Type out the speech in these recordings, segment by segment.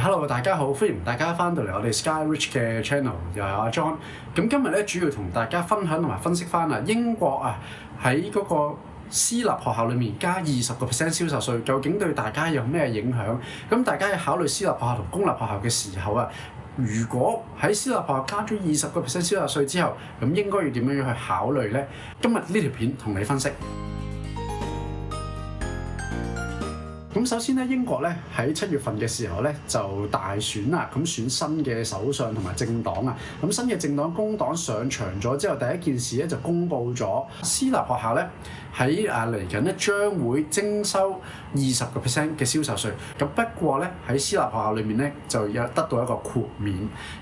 Hello，大家好，歡迎大家翻到嚟我哋 Sky Rich 嘅 channel，又係阿 John。咁今日咧主要同大家分享同埋分析翻英國喺嗰個私立學校裏面加20% 銷售稅，究竟對大家有咩影響？咁大家喺考慮私立學校同公立學校嘅時候如果喺私立學校加咗20% 銷售稅之後，咁應該要點樣去考慮呢？今日呢條片同你分析。咁首先咧，英國咧喺7月份嘅時候咧就大選啦，咁選新嘅首相同埋政黨啊。咁新嘅政黨工黨上場咗之後，第一件事咧就公布咗私立學校咧喺嚟緊咧將會徵收20% 嘅銷售稅。咁不過咧喺私立學校裏面咧就有得到一個豁免。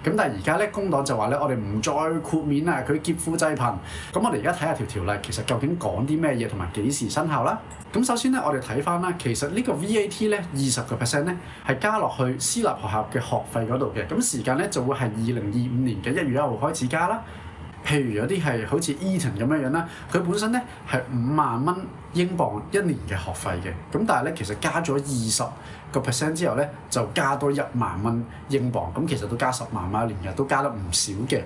咁但係而家咧工黨就話咧我哋唔再豁免啦，佢劫富濟貧。咁我哋而家睇下條例其實究竟講啲咩嘢同埋幾時生效啦。咁首先咧我哋睇翻啦，其實呢個 VAT 咧20% 咧係加落去私立學校嘅學費嗰度嘅。咁時間咧就會係2025年嘅1月1號開始加啦。譬如有啲係好似 Eton 咁樣啦，佢本身咧係5萬蚊英鎊一年嘅學費嘅。咁但係咧其實加咗20% 之後咧就加多1萬蚊英鎊，咁其實都加10萬蚊一年嘅，都加得唔少嘅。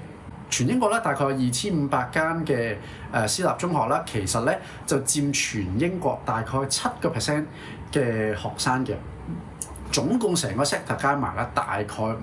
全英國咧大概有2500間嘅私立中學啦，其實咧就佔全英國大概7% 嘅學生嘅，總共成個 sector 加埋咧大概57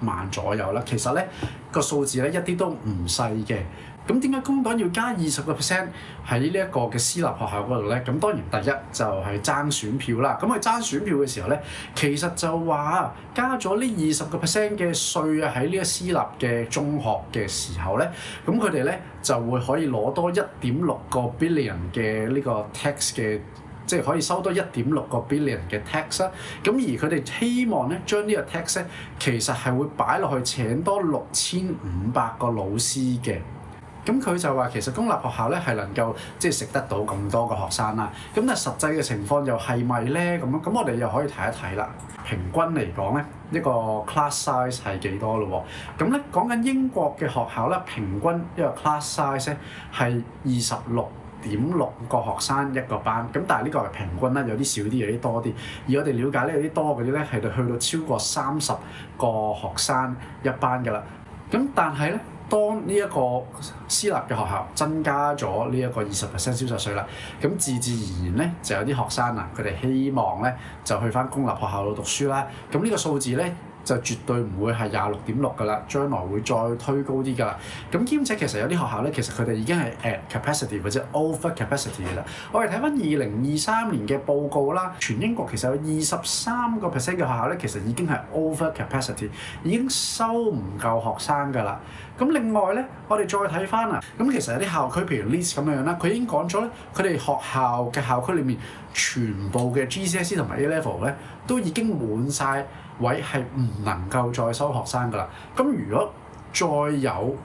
萬左右啦。其實咧個數字咧一啲都唔細嘅。咁點解工黨要加20% 喺呢一個嘅私立學校嗰度咧？咁當然第一就係爭選票啦。咁佢爭選票嘅時候咧，其實就話加咗呢20% 嘅稅喺呢個私立嘅中學嘅時候咧，咁佢哋咧就會可以攞多1.6個 billion 嘅呢個 tax 嘅。即係可以收多1.6個 billion 嘅 tax 啦，咁而佢哋希望咧將呢個 tax 咧其實係會擺落去請多6500個老師嘅。咁佢就話其實公立學校咧係能夠即係食得到咁多個學生啦。咁但係實際嘅情況又係咪咧？咁我哋又可以睇一睇啦。平均嚟講咧，一個 class size 係幾多咯喎？咁咧講緊英國嘅學校咧，平均一個 class size 咧係26.6個學生一個班，咁但係呢個係平均啦，有啲少啲，有啲多啲。而我哋了解咧，有啲多嗰啲咧係去到超過30個學生一班㗎啦。咁但係咧，當呢一個私立嘅學校增加咗呢一個20% 銷售稅啦，咁自然而然咧就有啲學生佢哋希望咧就去返公立學校度讀書啦。咁呢個數字咧就絕對唔會係26.6㗎啦，將來會再推高啲㗎啦。咁兼且其實有啲學校咧，其實佢哋已經係 at capacity 或者 over capacity 㗎啦。我哋睇翻2023年嘅報告啦，全英國其實有23% 嘅學校咧，其實已經係 over capacity， 已經收唔夠學生㗎啦。咁另外咧，我哋再睇翻咁其實有啲校區譬如 Leeds 咁樣啦，佢已經講咗咧，佢哋學校嘅校區裏面全部嘅 GCSE 同埋 A Level 咧都已經滿晒位，係唔能夠再收學生㗎啦。咁如果再有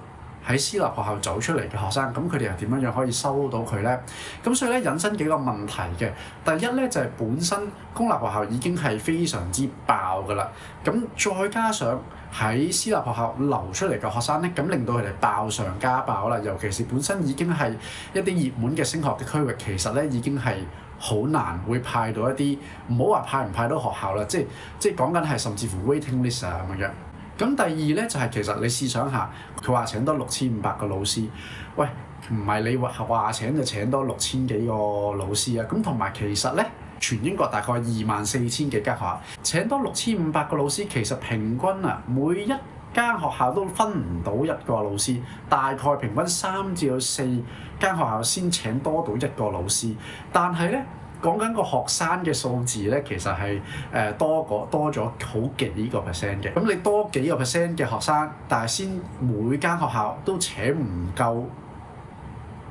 喺私立學校走出嚟嘅學生，咁佢哋又點樣可以收到佢咧？咁所以咧引申幾個問題嘅。第一咧就係本身公立學校已經係非常之爆㗎啦，咁再加上喺私立學校流出嚟嘅學生咧，咁令到佢哋爆上加爆啦。尤其是本身已經係一啲熱門嘅升學嘅區域，其實咧已經係好難會派到一啲，唔好話派唔派到學校啦，即係講緊係甚至乎 waiting list 咁樣。咁第二咧就係其實你試想下，佢話請多6500個老師，喂，唔係你話請就請多6000幾個老師啊。咁同埋其實咧，全英國大概24000幾間學校，請多6500個老師，其實平均每一間學校都分唔到一個老師，大概平均3至4間學校先請多到一個老師。但係咧講緊個學生嘅數字咧，其實係多咗好幾個 percent 嘅。咁你多幾個 percent 嘅學生，但係先每間學校都請唔夠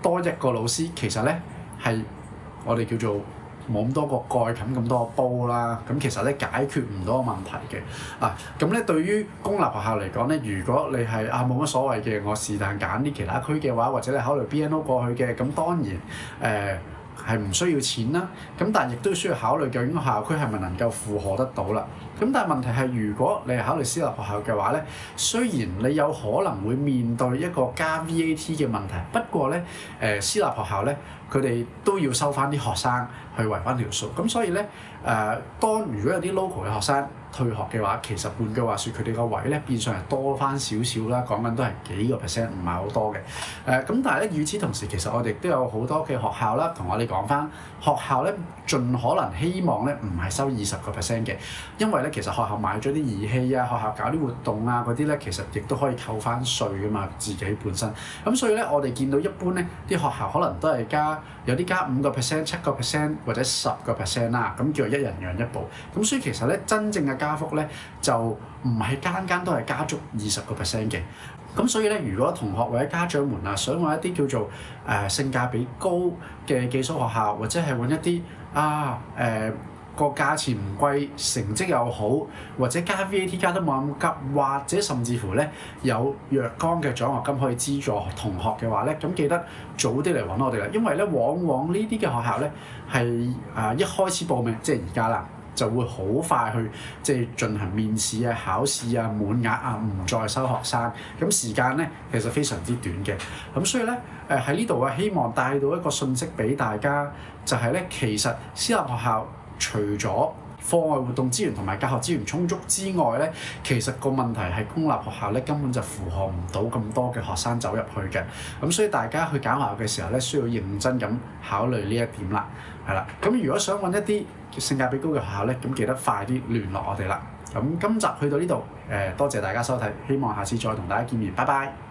多一個老師，其實咧係我哋叫做冇咁多個蓋冚咁多個煲啦。咁其實咧解決唔到個問題嘅。咁咧對於公立學校嚟講咧，如果你係冇乜所謂嘅，我是但揀啲其他區嘅話，或者你考慮 BNO 過去嘅，咁當然係唔需要錢啦。咁但係亦都需要考慮究竟個校區係咪能夠負荷得到啦。咁但係問題係，如果你係考慮私立學校嘅話咧，雖然你有可能會面對一個加 VAT 嘅問題，不過咧私立學校咧佢哋都要收翻啲學生去圍翻條數。咁所以咧當如果有啲 local 嘅學生退學嘅話，其實換句話說，佢哋個位咧變相係多翻少少啦，講緊都係幾個 percent，唔係好多嘅。咁但係咧，與此同時，其實我哋都有好多嘅學校啦，同我哋講翻，學校咧盡可能希望咧唔係收20% 嘅，因為咧其實學校買咗啲儀器啊，學校搞啲活動啊嗰啲咧，其實亦都可以扣翻稅噶嘛，自己本身。咁所以咧，我哋見到一般咧啲學校可能都係有啲加5%、7% 或者10% 啦，咁叫做一人讓一步。咁所以其實咧，真正嘅加幅咧就唔係間間都係加足20% 嘅。咁所以咧，如果同學或者家長們啊，想揾一啲叫做性價比高嘅寄宿學校，或者係揾一啲個價錢唔貴，成績又好，或者加 VAT 加得冇咁急，或者甚至乎咧有若干嘅獎學金可以資助同學嘅話咧，咁記得早啲嚟揾我哋啦，因為咧往往呢啲嘅學校咧係一開始報名，即係而家啦，就會好快去即係進行面試啊、考試啊、滿額啊，唔再收學生。咁時間咧其實非常之短嘅。咁所以咧喺呢度啊，希望帶到一個訊息俾大家，就係咧其實私立學校除咗課外活動資源同埋教學資源充足之外咧，其實個問題係公立學校咧根本就負荷唔到咁多嘅學生走入去嘅。咁所以大家去揀學校嘅時候咧，需要認真咁考慮呢一點啦。係啦，咁如果想揾一啲性價比高嘅學校咧，咁記得快啲聯絡我哋啦。咁今集去到呢度，多謝大家收睇，希望下次再同大家見面，拜拜。